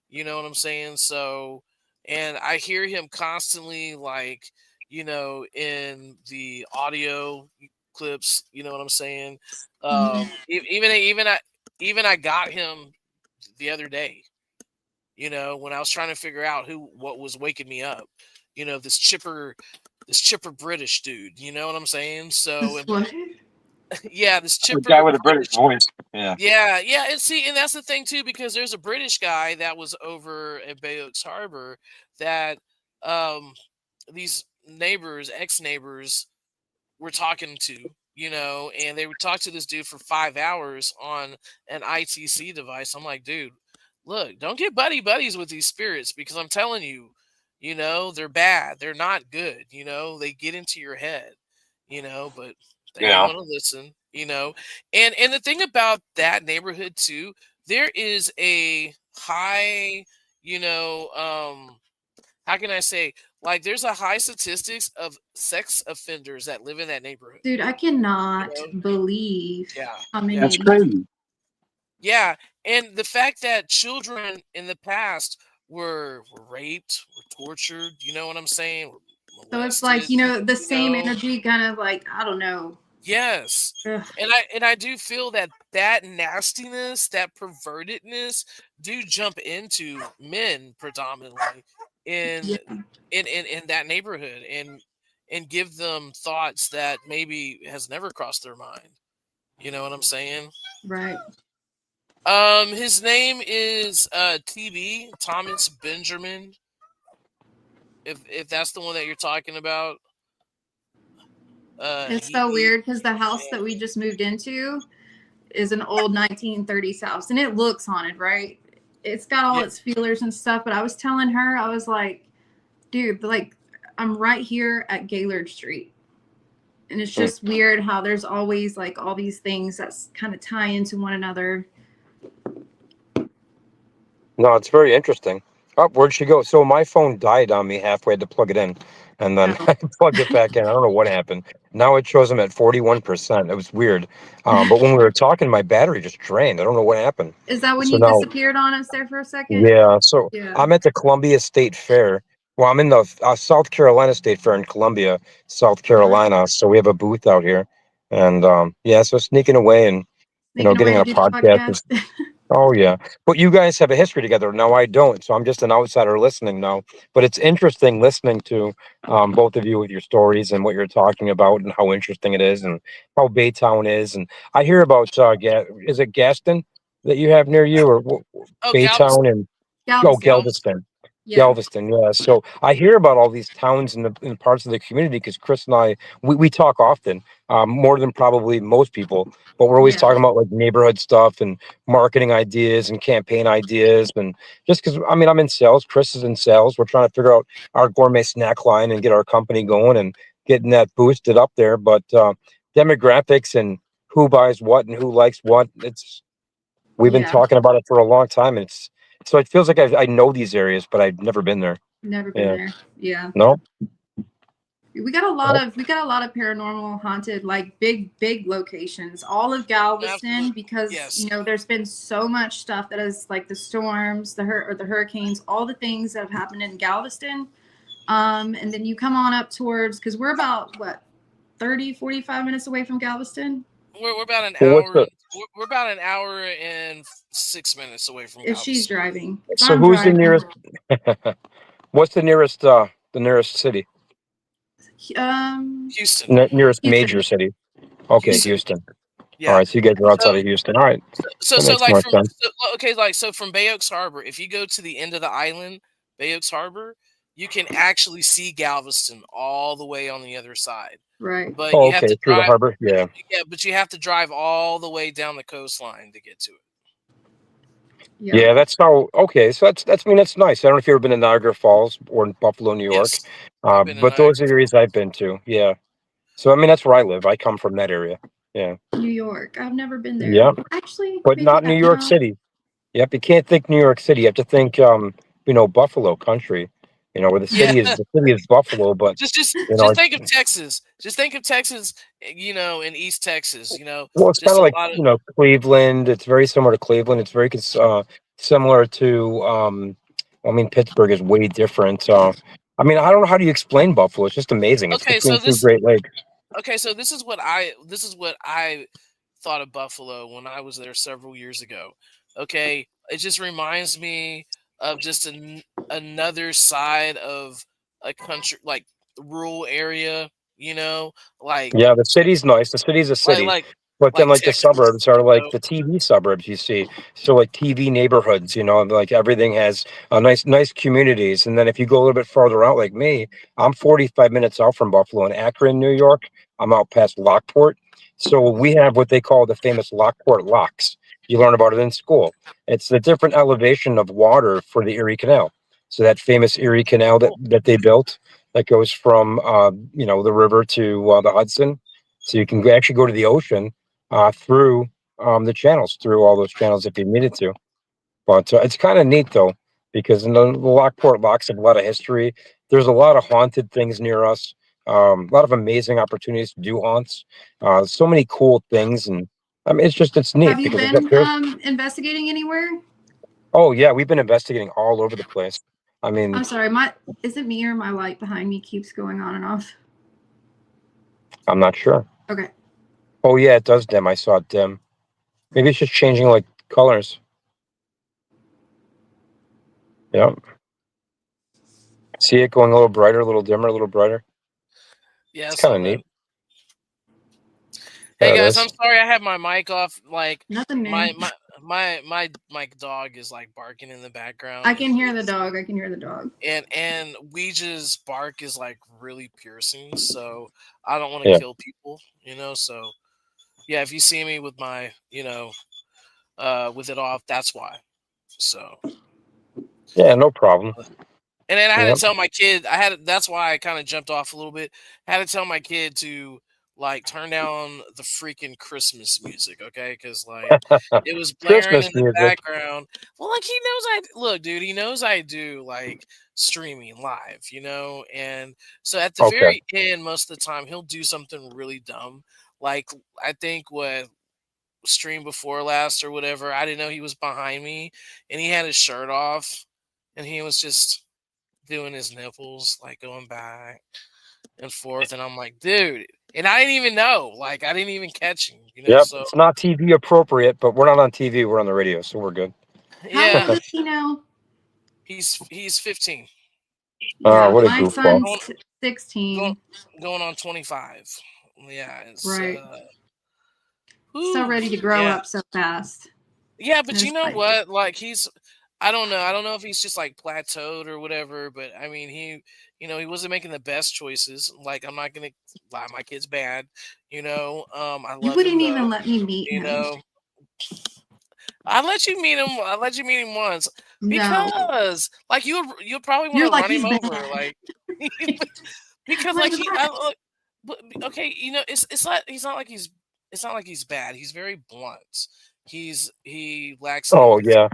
You know what I'm saying? So, and I hear him constantly, like, in the audio clips. You know what I'm saying? Mhm. Even I got him the other day. When I was trying to figure out what was waking me up. This chipper British dude. You know what I'm saying? So, This and what? yeah, this the guy chipper with a British British. voice. Yeah, Yeah, yeah, and that's the thing too, because there's a British guy that was over at Bay Oaks Harbor that um these neighbors, ex-neighbors, were talking to, and they would talk to this dude for 5 hours on an ITC device. I'm like, dude, look, don't get buddies with these spirits, because I'm telling you, they're bad. They're not good. They get into your head, but they don't yeah. want to listen, and the thing about that neighborhood too, there is a high, how can I say, like, there's a high statistics of sex offenders that live in that neighborhood. Dude, I You cannot know? believe Yeah, how yeah, That's many. crazy. Yeah, and the fact that children in the past were raped, were tortured, you know what I'm saying? Were So it's like, molested, the you same know? energy kind of like, I don't know. Yes. Ugh, And I do feel that that nastiness, that pervertedness do jump into men predominantly in yeah, in that neighborhood and give them thoughts that maybe has never crossed their mind. You know what I'm saying? right. His name is TB Thomas Benjamin. If that's the one that you're talking about, It's so he weird because the house that we just moved into is an old 1930s house and it looks haunted, right? It's got all yeah, its feelers and stuff, but I was telling her, I was like, dude, like, I'm right here at Gaylord Street. And it's Hmm. just weird how there's always like all these things that kind of tie into one another. No, it's very interesting. Oh, where'd she go? So my phone died on me halfway. I had to plug it in, and then Oh, I plugged it back in. I don't know what happened. Now it shows them at 41%. It was weird. But when we were talking, my battery just drained. I don't know what happened. is that when So you now, disappeared on us there for a second? yeah. So Yeah. I'm at the Columbia State Fair. Well, I'm in the South Carolina State Fair in Columbia, South Uh-huh. Carolina. So we have a booth out here, and yeah. So sneaking away and Sneaking getting away on to a do the podcast. podcast. Oh yeah, but you guys have a history together. No, I don't. So I'm just an outsider listening now. But it's interesting listening to both of you with your stories and what you're talking about and how interesting it is and how Baytown is. And I hear about is it Gaston that you have near you or oh Baytown and oh Galveston. Galveston. Galveston. Yeah. Galveston, yeah. So I hear about all these towns in parts of the community because Chris and I we talk often, more than probably most people. But we're always Yeah. talking about like neighborhood stuff and marketing ideas and campaign ideas. And just because I mean I'm in sales, Chris is in sales. We're trying to figure out our gourmet snack line and get our company going and getting that boosted up there. But demographics and who buys what and who likes what, it's we've been Yeah. talking about it for a long time, and it's so it feels like I know these areas, but I've never been there. Never been Yeah. there. Yeah. No. We got a lot of paranormal haunted, like big locations, all of Galveston, Absolutely. because Yes. there's been so much stuff that is like the storms, the hurricanes, all the things that have happened in Galveston. And then you come on up towards, because we're about what, 30-45 minutes away from Galveston. We're about an Well, what's hour. the We're about an hour and 6 minutes away from If she's Galveston. driving, if so I'm who's the driving, nearest? What's the nearest city? Houston. Nearest Houston. major city? Okay, Houston. Houston. All Yeah. right, so you guys are outside So of Houston. All right, so that so makes like more from sense. okay, like so from Bay Oaks Harbor, if you go to the end of the island, Bay Oaks Harbor, you can actually see Galveston all the way on the other side. Right. But Oh, you have okay, to through the drive. harbor. Yeah, Yeah, but you have to drive all the way down the coastline to get to it. Yep. yeah. That's how. Okay, so that's. I mean, that's nice. I don't know if you've ever been to Niagara Falls or in Buffalo, New York, Yes, I've been in but Niagara those are areas Falls. I've been to. Yeah. So I mean, that's where I live. I come from that area. Yeah. New York. I've never been there. Yeah. Actually, But maybe not New that. York No. City. Yep, you can't think New York City. You have to think, Buffalo country. Where the Yeah, city is. The city is Buffalo, but just just you know, just think of Texas. Just think of Texas. In East Texas. well, it's kind Just of a like lot of. Cleveland. It's very similar to Cleveland. It's very similar to. I mean, Pittsburgh is way different. I mean, I don't know how do you explain Buffalo. It's just amazing. It's Okay, between so two this. Great Lakes. Okay, so this is what I thought of Buffalo when I was there several years ago. Okay, it just reminds me of just another side of a country, like rural area. You know, like Yeah, the city's nice. The city's a like city, like but then like like the Texas. suburbs are You like know, the TV suburbs you see. So like TV neighborhoods, like everything has nice communities. And then if you go a little bit farther out, like me, I'm 45 minutes out from Buffalo in Akron, New York. I'm out past Lockport. So we have what they call the famous Lockport locks. You learn about it in school. It's the different elevation of water for the Erie Canal. So that famous Erie Canal that, cool. that they built that goes from the river to the Hudson, so you can actually go to the ocean through the channels, through all those channels if you needed to. But it's kind of neat though, because in the Lockport locks have a lot of history. There's a lot of haunted things near us. A lot of amazing opportunities to do haunts. So many cool things, and I think I mean, it's Have neat you because been there's. investigating anywhere? Oh yeah, we've been investigating all over the place. I I'm mean, sorry, is it me or my light behind me keeps going on and off? I'm not sure. Okay. Oh yeah, it does dim. I saw it dim. Maybe it's just changing like colors. Yeah. See it going a little brighter, a little dimmer, a little brighter. Yeah, I It's kind saw of that. neat. Hey There it guys, I'm is. sorry I have my mic off. Like Nothing new. my dog is like barking in the I background, can and hear the dog. I can hear the dog. Ouija's bark is like really piercing. So I don't want to Yeah. kill people, you know. So yeah, if you see me with my with it off, that's why. So Yeah. No problem. and then I had Yeah. to tell my kid. That's why I kind of jumped off a little bit. I had to tell my kid to like turn down the freaking Christmas music, okay? Because like it was blaring Christmas in the music. background. Well, like he knows I look, dude. He knows I do like streaming live, you know. And so at the Okay. very end, most of the time, he'll do something really dumb. Like I think what stream before last or whatever. I didn't know he was behind me, and he had his shirt off, and he was just doing his nipples, like going back and forth. And I'm like, dude, and I didn't even know, like, I didn't even catch him, you know? Yep. So, It's not TV appropriate, but we're not on TV. We're on the radio, so we're good. How yeah, old is he now? he's 15, Yeah, What a my goofball. going, son's going, 16. going on 25. Yeah, it's, Right. So whew, ready to grow yeah. up so fast. Yeah, And but you it's know like, what? Like I don't know. I don't know if he's just like plateaued or whatever, but I mean, he wasn't making the best choices. Like I'm not gonna lie, my kid's bad. I you love him wouldn't though. even let me meet You him. know, I let you meet him. I let you meet him once No. because, like, you'll probably want You're to like, run him he's over, bad. like, because Like, like I what? look, okay, it's not like he's bad. He's very blunt. He lacks Oh empathy. yeah.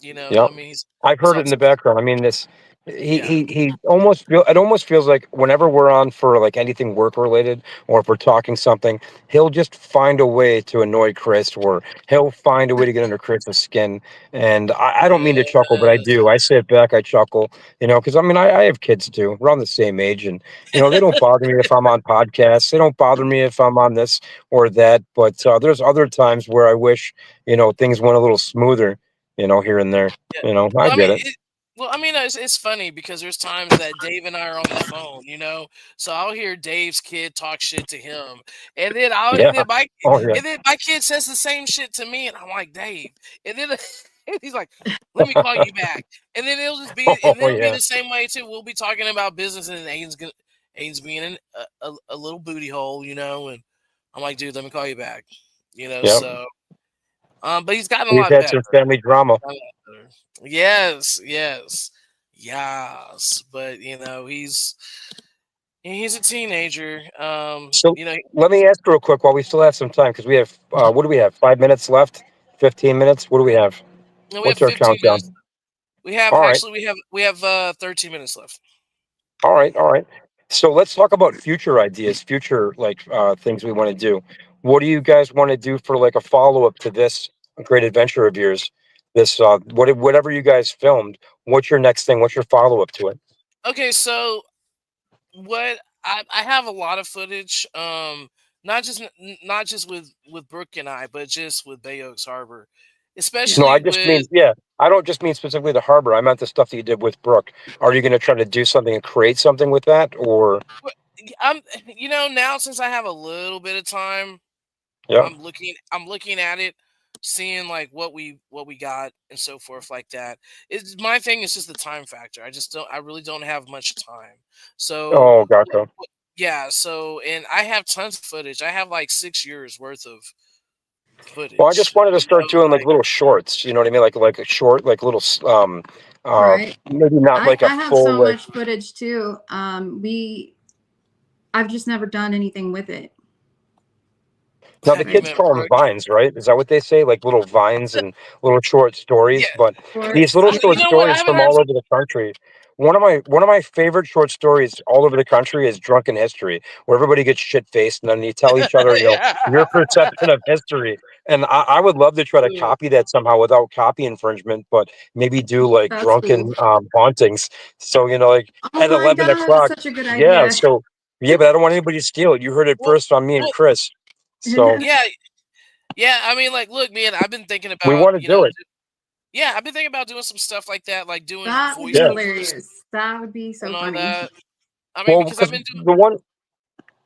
I Yep. mean, I've he's heard it in the autistic. background. I mean, this Yeah. he almost feel it almost feels like whenever we're on for like anything work related or if we're talking something, he'll just find a way to annoy Chris or he'll find a way to get under Chris's skin. And I don't mean to chuckle, but I Yes. do. I sit back, I chuckle, because I mean I have kids too. We're on the same age, and they don't bother me if I'm on podcasts. They don't bother me if I'm on this or that. But there's other times where I wish things went a little smoother, here and there. Yeah. I Well, I get mean, it. it's funny because there's times that Dave and I are on the phone, so I'll hear Dave's kid talk shit to him, and then Yeah. Oh yeah. and then my kid says the same shit to me, and I'm like, Dave, and then and he's like, let me call you back, and then Oh it'll be yeah. the same way too. We'll be talking about business, and Aiden's being a little booty hole, and I'm like, dude, let me call you back, Yep. so but he's gotten a We've lot had better. some family drama. Yes, yes, yes. But he's a teenager. So let me ask real quick while we still have some time because we have what do we have? 5 minutes left? 15 minutes? What do we have? We have What's our 15 countdown? minutes. We have All right. actually we have 13 minutes left. All right. All right. So let's talk about future ideas, future like things we want to do. What do you guys want to do for like a follow up to this great adventure of yours? This whatever you guys filmed. What's your next thing? What's your follow up to it? Okay, so what I have a lot of footage. Not just with Brooke and I, but just with Bay Oaks Harbor, No, I especially just with mean, yeah, I don't just mean specifically the harbor. I meant the stuff that you did with Brooke. Are you going to try to do something and create something with that, or? I'm now since I have a little bit of time. Yeah. I'm looking at it, seeing like what we got and so forth like that. It's my thing is just the time factor. I really don't have much time. So Oh, gotcha. yeah, so and I have tons of footage. I have like 6 years worth of Well, I just footage. wanted to start doing like Like little shorts. You know what I mean? Like a short, like little, right. maybe not I, like a I have full so like. much footage too. I've just never done anything with it. Now the have you kids Right. met call them Brooke? vines, right? Is that what they say? Like little vines and little short Yeah. stories. But Or these little You short know what? I stories haven't from heard all over the country. one of my favorite short stories all over the country is Drunken History, where everybody gets shit faced and then you tell each other, your Yeah. perception of history. And I would love to try to Cool. copy that somehow without copy infringement, but maybe do like That's cool. drunken hauntings. So like Oh at my 11 o'clock. god, such a good Yeah. idea. So yeah, but I don't want anybody to steal it. You heard it Well, first on me and well, Chris. So yeah, yeah. I mean, like, look, man, I've been thinking we about, want to do it. yeah, I've been thinking about doing some stuff like that, like doing That would be Yeah. voiceovers hilarious. That would be and so all funny. that. I mean, Well, because I've because been doing. the one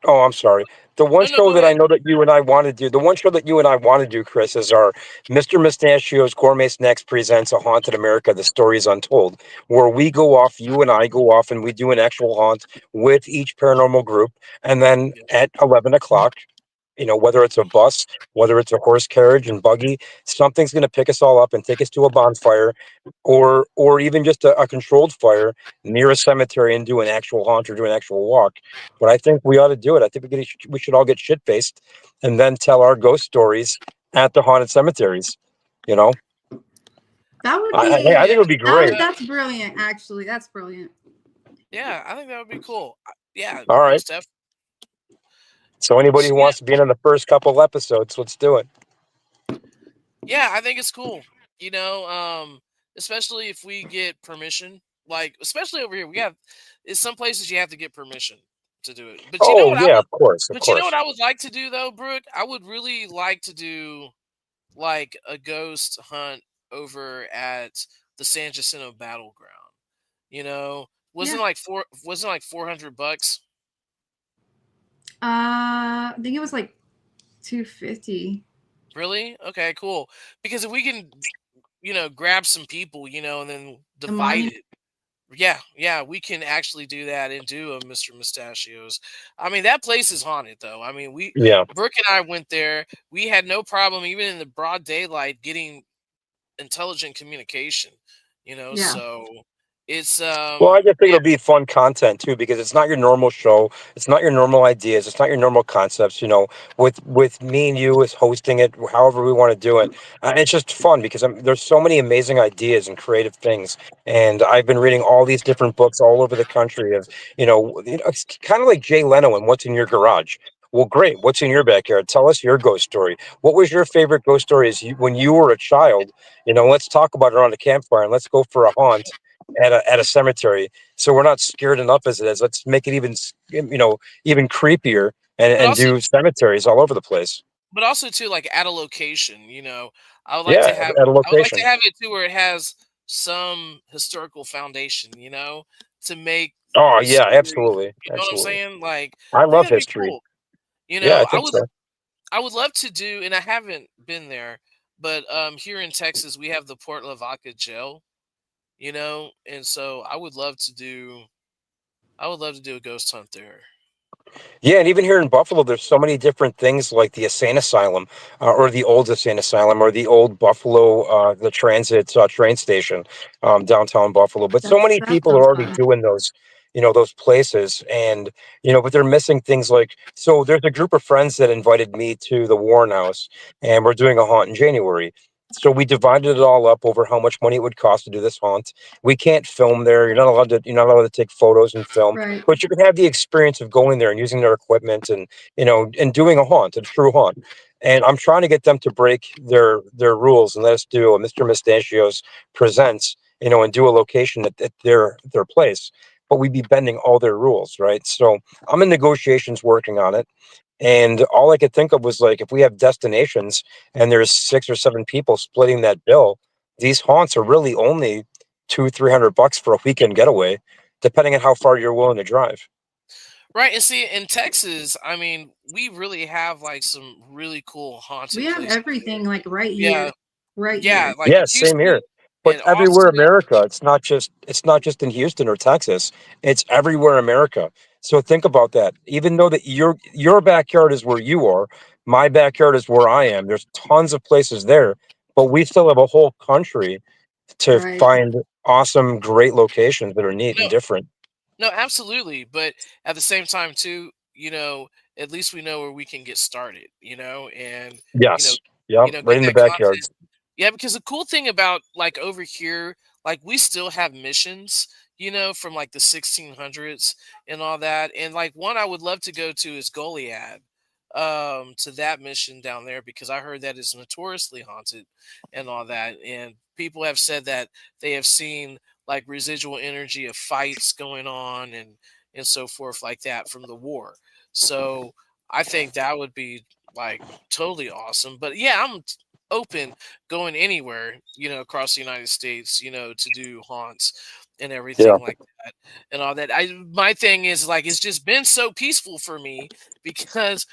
Oh, I'm sorry. The one No, no, show go that I ahead. know that you and I want to do, the one show that you and I want to do, Chris, is our Mr. Mustachio's Gourmet Snacks presents A Haunted America, The Stories Untold, where we go off, you and I go off and we do an actual haunt with each paranormal group. And then Yeah. at 11 o'clock, whether it's a bus, whether it's a horse carriage and buggy, something's going to pick us all up and take us to a bonfire or even just a controlled fire near a cemetery and do an actual haunt or do an actual walk. But I think we ought to do it. I think we should all get shit faced and then tell our ghost stories at the haunted cemeteries. You know, That would hey, I be think it would be great. that's brilliant. Actually, that's brilliant. Yeah, I think that would be cool. Yeah, All right. most definitely. So anybody So, who yeah, wants to be in the first couple episodes, let's do it. yeah, I think it's cool. Especially if we get permission. Like, especially over here, we have. In some places you have to get permission to do it. But you know Oh what I yeah, would. of course, of But you know what course. I would like to do though, Brooke? I would really like to do like a ghost hunt over at the San Jacinto Battleground. You know, Yeah. wasn't like $400. I think it was like 250. Really? Okay, cool. Because if we can, grab some people, and then The divide monument. it. Yeah, yeah, we can actually do that and do a Mr. Mustachios. I mean, that place is haunted though. I mean, Yeah. Brooke and I went there. We had no problem even in the broad daylight getting intelligent communication, Yeah. so it's Well, I just think yeah, it'll be fun content too because it's not your normal show. It's not your normal ideas. It's not your normal concepts. With me and you as hosting it, however we want to do it, it's just fun because there's so many amazing ideas and creative things. And I've been reading all these different books all over the country of it's kind of like Jay Leno and What's in Your Garage. Well, great. What's in your backyard? Tell us your ghost story. What was your favorite ghost story when you were a child? Let's talk about it around a campfire and let's go for a haunt at a cemetery. So we're not scared enough as it is. Let's make it even creepier but and also do cemeteries all over the place. but also too, like, at a location, I would like Yeah, to have at a I would like to location. have it too where it has some historical foundation, to make Oh the yeah, story. absolutely, You know what I'm absolutely. saying? Like, I I think love that'd be history. cool. Yeah, I think so. I would love to do, and I haven't been there, but here in Texas we have the Port Lavaca jail, and so I would love to do a ghost hunt there. Yeah, and even here in Buffalo, there's so many different things like the Insane Asylum, or the old Insane Asylum, or the old Buffalo, the transit train station, downtown Buffalo. But so many That people are sounds already fun. doing those places, and but they're missing things like. So there's a group of friends that invited me to the Warren House, and we're doing a haunt in January. So we divided it all up over how much money it would cost to do this haunt. We can't film there. You're not allowed to take photos and film, Right. but you can have the experience of going there and using their equipment and doing a true haunt. And I'm trying to get them to break their rules and let us do a Mr. Mustachios presents, and do a location at their place. But we'd be bending all their rules, right? So I'm in negotiations working on it. And all I could think of was like if we have destinations and there's 6 or 7 people splitting that bill, these haunts are really only 200-300 bucks for a weekend getaway, depending on how far you're willing to drive. Right, and see, in Texas, I mean, we really have like some really cool We haunted have places here. everything like right Yeah, here. Right yeah, here. like in Yeah, same Houston here. But and everywhere Austin. America, it's not just in Houston or Texas. It's everywhere America. So think about that. Even though that your backyard is where you are, my backyard is where I am. There's tons of places there, but we still have a whole country to Right. find awesome, great locations that are neat and No, different. no, absolutely. But at the same time, too, at least we know where we can get started, and you know, Yes. Yep. Right get in the that content. backyards. Yeah, because the cool thing about like over here, like we still have missions, from like the 1600s and all that. And like one I would love to go to is Goliad, to that mission down there, because I heard that it's notoriously haunted and all that. And people have said that they have seen like residual energy of fights going on and so forth like that from the war. So I think that would be like totally awesome. But yeah, I'm open going anywhere, across the United States, to do haunts and Yeah. everything like that and all that. My thing is like it's just been so peaceful for me because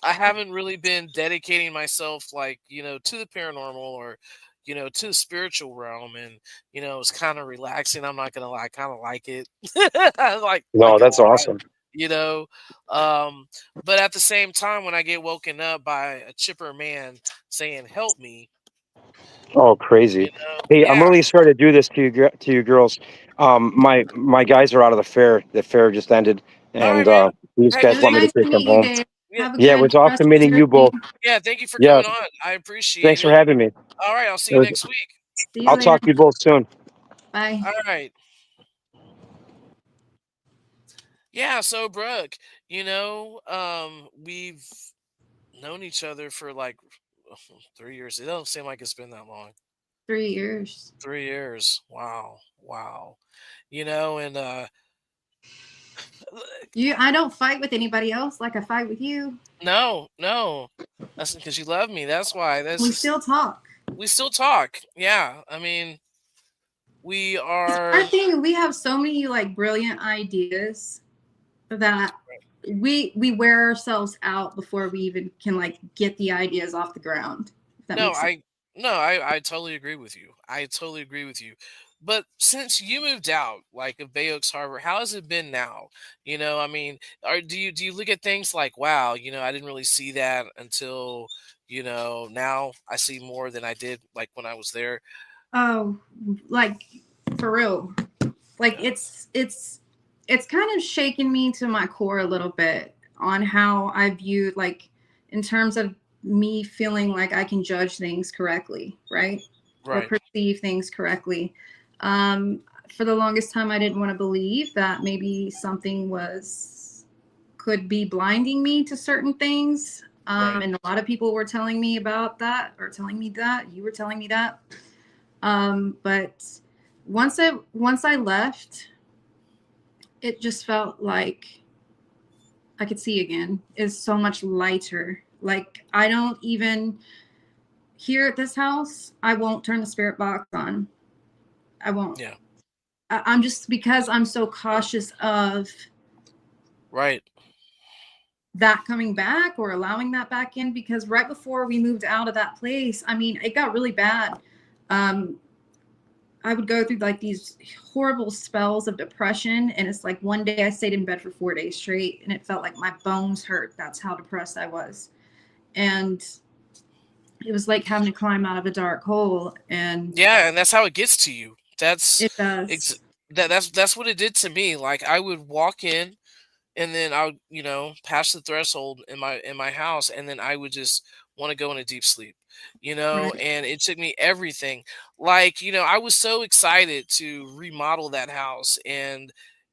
I haven't really been dedicating myself like, to the paranormal or to the spiritual realm, and it's kind of relaxing. I'm not gonna lie, I kind of like it. I like No, it a that's lot, awesome. you know. Um, but at the same time, when I get woken up by a chipper man saying "help me," Oh, crazy. Hey, I'm yeah. really sorry to do this to you girls. My guys are out of the fair. The fair just ended, All right, and man. these Hey, It guys was want me to nice to take them meet you, home. Dave. yeah, Have a Yeah, it good was awesome rest of meeting your you both. evening. yeah. Thank you for Yeah, coming on. I appreciate thanks for it. having me. All right, I'll see It you was, next week. See you I'll later. talk to you both soon. Bye. All right. Yeah, so Brooke, we've known each other for like 3 years. It don't seem like it's been that long. 3 years. 3 years. Wow. Wow. And I don't fight with anybody else like I fight with you. no, no. That's because you love me. That's why. That's We just still talk. we still talk. Yeah. I mean, we It's our are thing. We have so many like brilliant ideas that we wear ourselves out before we even can like get the ideas off the ground. If that no, makes sense. I totally agree with you. I totally agree with you. But since you moved out, like of Bay Oaks Harbor, how has it been now? I mean, do you look at things like, wow, I didn't really see that until, now I see more than I did like when I was there. Oh, like for real. Like Yeah. it's kind of shaken me to my core a little bit on how I viewed like in terms of me feeling like I can judge things correctly, right? Or Right. perceive things correctly. Um, for the longest time, I didn't want to believe that maybe something was could be blinding me to certain things. Right. And a lot of people were telling me about that, or telling me that. You were telling me that. But once I left, it just felt like I could see again. It's so much lighter. Like I don't even here at this house, I won't turn the spirit box on. I won't. Yeah. I'm just because I'm so cautious of Right. that coming back or allowing that back in because right before we moved out of that place, I mean, it got really bad. Um, I would go through like these horrible spells of depression. And it's like one day I stayed in bed for 4 days straight and it felt like my bones hurt. That's how depressed I was. And it was like having to climb out of a dark hole. And Yeah, and that's how it gets to you. That's it ex- does. that's what it did to me. Like I would walk in, and then I would, pass the threshold in my house, and then I would just want to go in a deep sleep, Right. and it took me everything. Like, I was so excited to remodel that house, and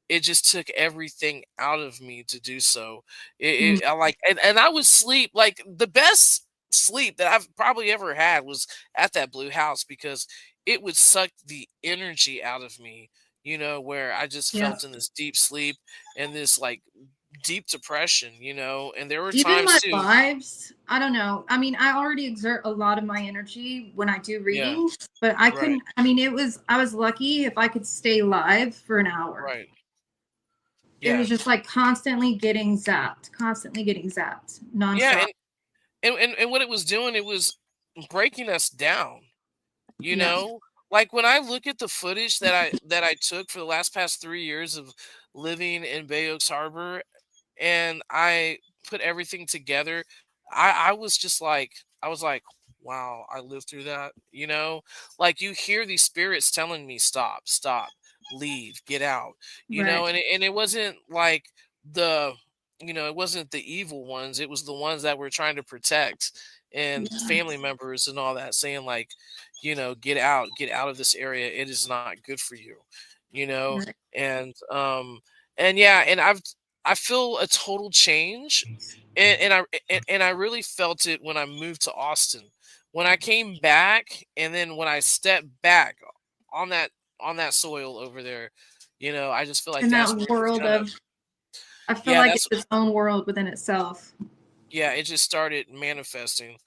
it just took everything out of me to do so. Mm, I like, and I would sleep like the best sleep that I've probably ever had was at that blue house because it would suck the energy out of me, where I just yeah. felt in this deep sleep and this like deep depression, and there were Even times my too. lives, I don't know. I mean, I already exert a lot of my energy when I do Yeah, readings, but I right, couldn't. I mean, I was lucky if I could stay live for an hour. right. It Yeah, was just like constantly getting zapped yeah, nonstop. and what it was doing, it was breaking us down. You Yeah, know, like when I look at the footage that I took for the last past 3 years of living in Bay Oaks Harbor, and I put everything together, I was just like, I was like, wow, I lived through that. Like you hear these spirits telling me, stop, stop, leave, get out. right. And it wasn't like the it wasn't the evil ones. It was the ones that we're trying to protect, and Yeah. family members and all that saying like, get out of this area. It is not good for you. you know, Right. and yeah, and I feel a total change, and I really felt it when I moved to Austin. When I came back, and then when I stepped back on that on that soil over there, I just feel like In that's that where it world kind of of, I feel yeah, like it's that's its own world within itself. yeah, it just started manifesting,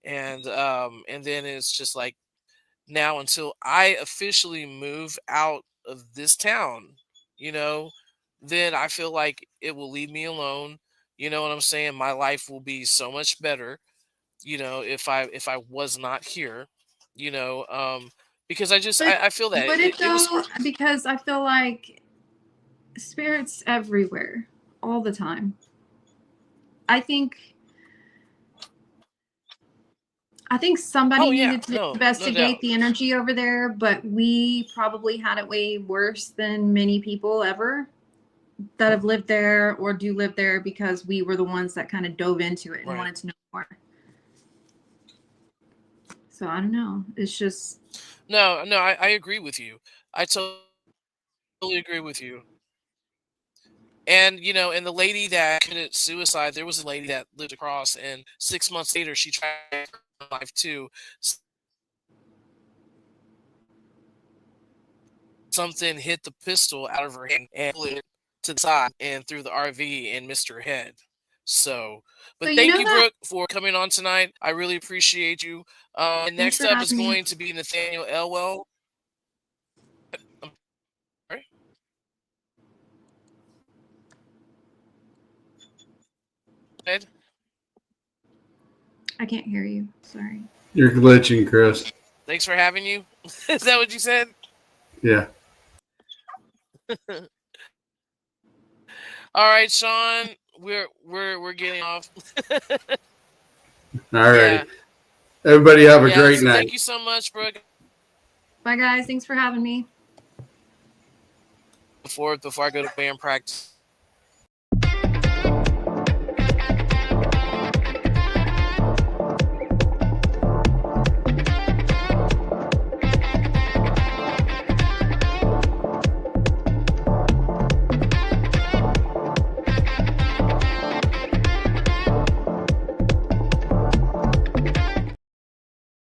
and then it's just like now until I officially move out of this town, you know, then I feel like it will leave me alone. You know what I'm saying? My life will be so much better, if I was not here, because But I feel that would it, it it was though? Because I feel like spirits everywhere, all the time. I think I think somebody oh yeah, needed to no investigate doubt. the energy over there, but we probably had it way worse than many people ever that have lived there or do live there because we were the ones that kind of dove into it and Right. wanted to know more. So I don't know. It's just No, I agree with you. I totally agree with you. And and the lady that committed suicide, there was a lady that lived across, and 6 months later, she tried her life too. Something hit the pistol out of her hand and pulled it to the side and through the RV and missed her head. So, so but you thank know you, that. Brooke, for coming on tonight. I really appreciate you. And Thanks next for up is having me. going to be Nathaniel Elwell. I'm sorry. Ed, I can't hear you. Sorry. You're glitching, Chris. thanks for having you. Is that what you said? Yeah. All right, Sean. We're getting off. All righty. Yeah. Everybody have a Yeah. great So night. thank you so much, Brooke. Bye guys. Thanks for having me. Before I go to band practice.